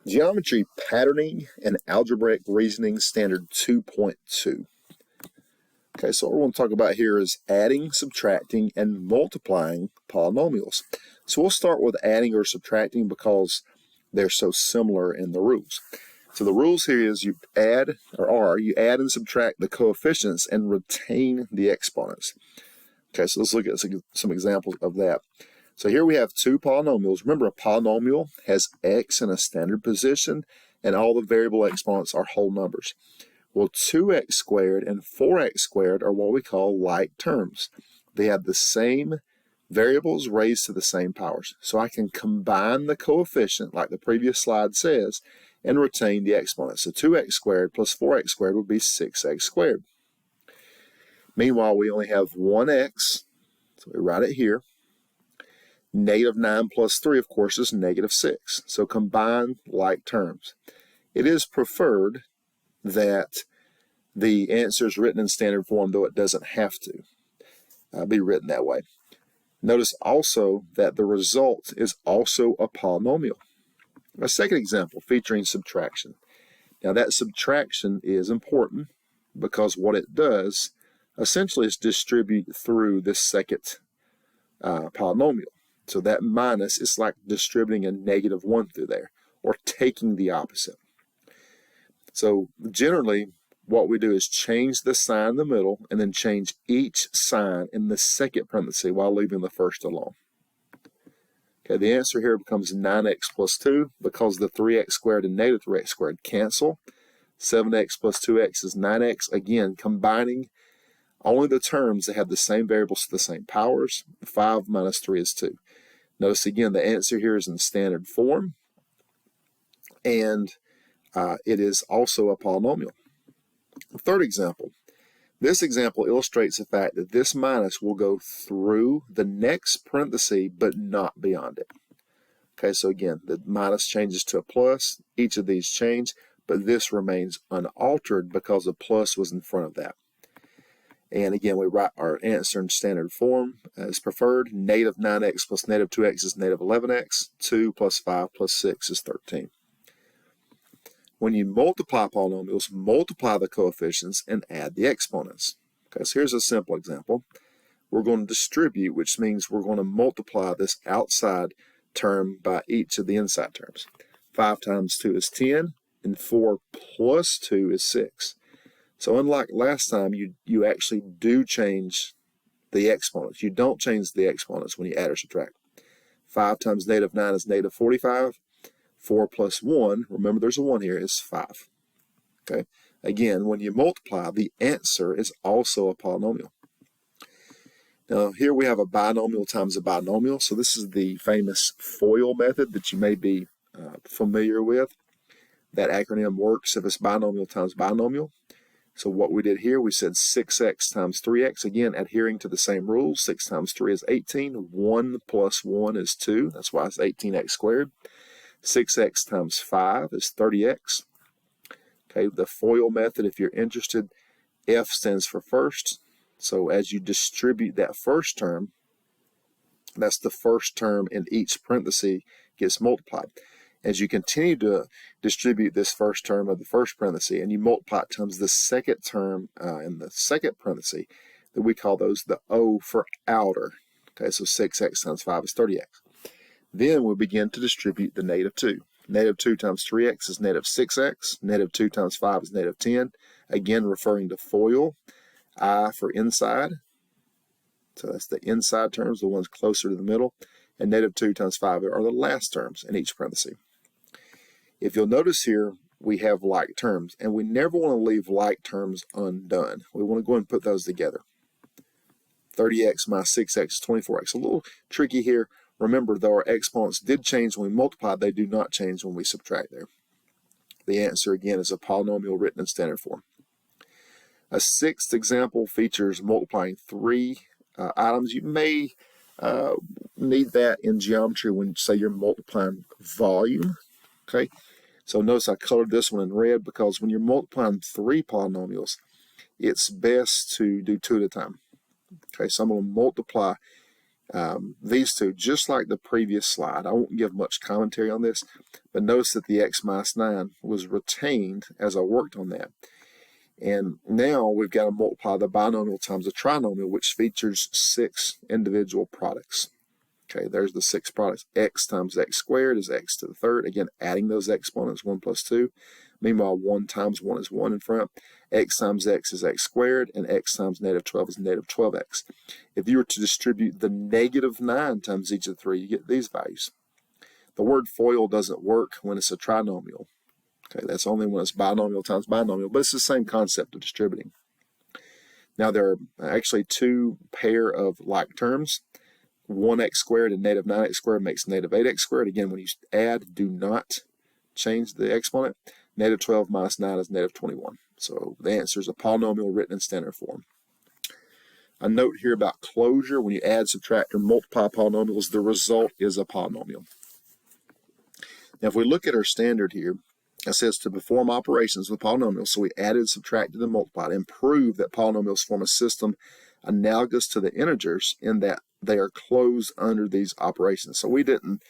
Geometry Patterning and Algebraic Reasoning Standard 2.2. Okay, so what we're going to talk about here is adding, subtracting, and multiplying polynomials. So we'll start with adding or subtracting because they're so similar in the rules. So the rules here is you add and subtract the coefficients and retain the exponents. Okay, so let's look at some examples of that. So here we have two polynomials. Remember, a polynomial has x in a standard position, and all the variable exponents are whole numbers. Well, 2x squared and 4x squared are what we call like terms. They have the same variables raised to the same powers. So I can combine the coefficient, like the previous slide says, and retain the exponent. So 2x squared plus 4x squared would be 6x squared. Meanwhile, we only have 1x, so we write it here. Negative 9 plus 3, of course, is negative 6. So combine like terms. It is preferred that the answer is written in standard form, though it doesn't have to be written that way. Notice also that the result is also a polynomial. A second example featuring subtraction. Now that subtraction is important because what it does essentially is distribute through this second polynomial. So that minus is like distributing a negative 1 through there, or taking the opposite. So generally, what we do is change the sign in the middle and then change each sign in the second parenthesis while leaving the first alone. Okay, the answer here becomes 9x plus 2 because the 3x squared and negative 3x squared cancel. 7x plus 2x is 9x. Again, combining only the terms that have the same variables to the same powers. 5 minus 3 is 2. Notice again, the answer here is in standard form, and it is also a polynomial. Third example. This example illustrates the fact that this minus will go through the next parenthesis but not beyond it. Okay, so again, the minus changes to a plus. Each of these change, but this remains unaltered because a plus was in front of that. And again, we write our answer in standard form as preferred. Negative 9x plus negative 2x is negative 11x. 2 plus 5 plus 6 is 13. When you multiply polynomials, multiply the coefficients and add the exponents. Okay, so here's a simple example. We're going to distribute, which means we're going to multiply this outside term by each of the inside terms. 5 times 2 is 10, and 4 plus 2 is 6. So unlike last time, you actually do change the exponents. You don't change the exponents when you add or subtract. 5 times negative 9 is negative 45. 4 plus 1, remember there's a 1 here, is 5. Okay. Again, when you multiply, the answer is also a polynomial. Now here we have a binomial times a binomial. So this is the famous FOIL method that you may be familiar with. That acronym works if it's binomial times binomial. So what we did here, we said 6x times 3x, again, adhering to the same rules. 6 times 3 is 18. 1 plus 1 is 2. That's why it's 18x squared. 6x times 5 is 30x. Okay, the FOIL method, if you're interested, F stands for first. So as you distribute that first term, that's the first term in each parenthesis gets multiplied. As you continue to distribute this first term of the first parenthesis and you multiply it times the second term in the second parenthesis, that we call those the O for outer. Okay, so 6x times 5 is 30x. Then we begin to distribute the negative 2. Negative 2 times 3x is negative 6x. Negative 2 times 5 is negative 10. Again, referring to FOIL. I for inside. So that's the inside terms, the ones closer to the middle. And negative 2 times 5 are the last terms in each parenthesis. If you'll notice here, we have like terms, and we never want to leave like terms undone. We want to go and put those together. 30x minus 6x is 24x. A little tricky here. Remember, though our exponents did change when we multiply, they do not change when we subtract there. The answer, again, is a polynomial written in standard form. A sixth example features multiplying 3 items. You may need that in geometry when, say, you're multiplying volume. Okay, so notice I colored this one in red because when you're multiplying 3 polynomials, it's best to do 2 at a time. Okay, so I'm going to multiply these two, just like the previous slide. I won't give much commentary on this, but notice that the x minus 9 was retained as I worked on that. And now we've got to multiply the binomial times the trinomial, which features 6 individual products. Okay, there's the 6 products. X times x squared is x to the third. Again, adding those exponents, 1 plus 2. Meanwhile, 1 times 1 is 1 in front. X times x is x squared, and x times negative 12 is negative 12x. If you were to distribute the negative 9 times each of the 3, you get these values. The word FOIL doesn't work when it's a trinomial. Okay, that's only when it's binomial times binomial, but it's the same concept of distributing. Now, there are actually 2 pair of like terms. 1x squared and negative 9x squared makes negative 8x squared. Again, when you add, do not change the exponent. Negative 12 minus 9 is negative 21. So the answer is a polynomial written in standard form. A note here about closure. When you add, subtract, or multiply polynomials, the result is a polynomial. Now, if we look at our standard here, it says to perform operations with polynomials. So we added, subtracted, and multiplied, and prove that polynomials form a system analogous to the integers in that they are closed under these operations. So we didn't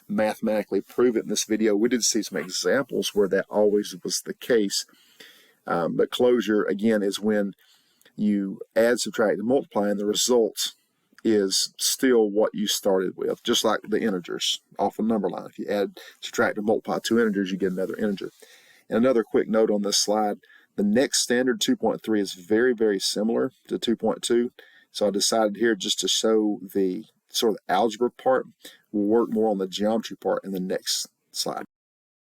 mathematically prove it in this video. We did see some examples where that always was the case. But closure, again, is when you add, subtract, and multiply, and the result is still what you started with, just like the integers off a number line. If you add, subtract, and multiply 2 integers, you get another integer. And another quick note on this slide, the next standard, 2.3, is very, very similar to 2.2. So I decided here just to show the sort of algebra part. We'll work more on the geometry part in the next slide.